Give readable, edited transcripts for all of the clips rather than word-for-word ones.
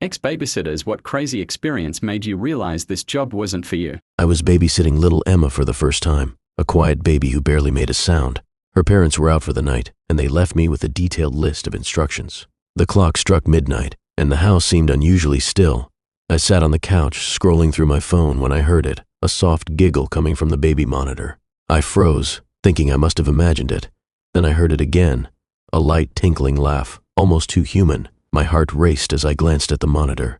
Ex-babysitters, what crazy experience made you realize this job wasn't for you? I was babysitting little Emma for the first time, a quiet baby who barely made a sound. Her parents were out for the night, and they left me with a detailed list of instructions. The clock struck midnight, and the house seemed unusually still. I sat on the couch, scrolling through my phone when I heard it, a soft giggle coming from the baby monitor. I froze, thinking I must have imagined it. Then I heard it again, a light tinkling laugh, almost too human. My heart raced as I glanced at the monitor.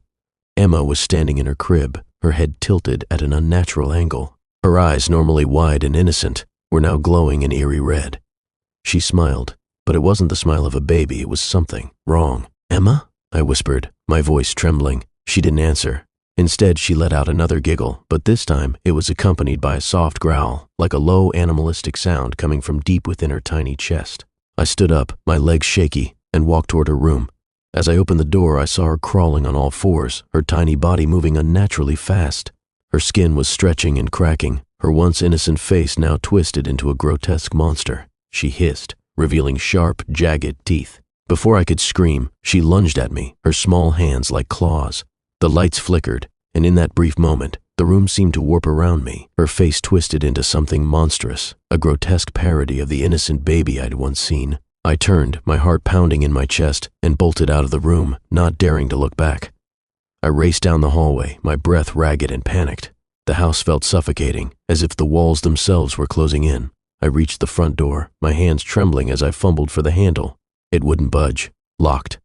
Emma was standing in her crib, her head tilted at an unnatural angle. Her eyes, normally wide and innocent, were now glowing an eerie red. She smiled, but it wasn't the smile of a baby, it was something wrong. "Emma?" I whispered, my voice trembling. She didn't answer. Instead, she let out another giggle, but this time it was accompanied by a soft growl, like a low animalistic sound coming from deep within her tiny chest. I stood up, my legs shaky, and walked toward her room. As I opened the door, I saw her crawling on all fours, her tiny body moving unnaturally fast. Her skin was stretching and cracking, her once innocent face now twisted into a grotesque monster. She hissed, revealing sharp, jagged teeth. Before I could scream, she lunged at me, her small hands like claws. The lights flickered, and in that brief moment, the room seemed to warp around me, her face twisted into something monstrous, a grotesque parody of the innocent baby I'd once seen. I turned, my heart pounding in my chest, and bolted out of the room, not daring to look back. I raced down the hallway, my breath ragged and panicked. The house felt suffocating, as if the walls themselves were closing in. I reached the front door, my hands trembling as I fumbled for the handle. It wouldn't budge. Locked.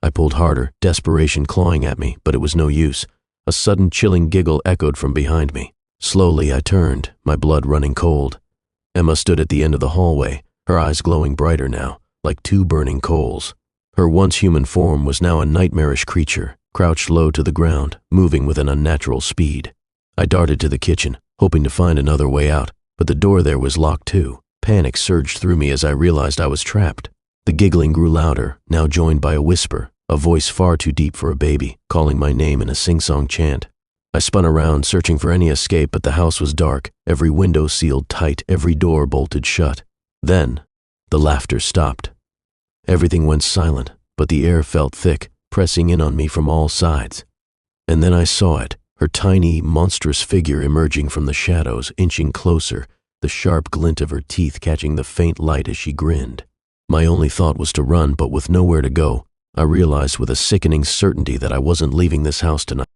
I pulled harder, desperation clawing at me, but it was no use. A sudden chilling giggle echoed from behind me. Slowly I turned, my blood running cold. Emma stood at the end of the hallway, her eyes glowing brighter now, like two burning coals. Her once human form was now a nightmarish creature, crouched low to the ground, moving with an unnatural speed. I darted to the kitchen, hoping to find another way out, but the door there was locked too. Panic surged through me as I realized I was trapped. The giggling grew louder, now joined by a whisper, a voice far too deep for a baby, calling my name in a sing-song chant. I spun around, searching for any escape, but the house was dark, every window sealed tight, every door bolted shut. Then, the laughter stopped. Everything went silent, but the air felt thick, pressing in on me from all sides. And then I saw it, her tiny, monstrous figure emerging from the shadows, inching closer, the sharp glint of her teeth catching the faint light as she grinned. My only thought was to run, but with nowhere to go, I realized with a sickening certainty that I wasn't leaving this house tonight.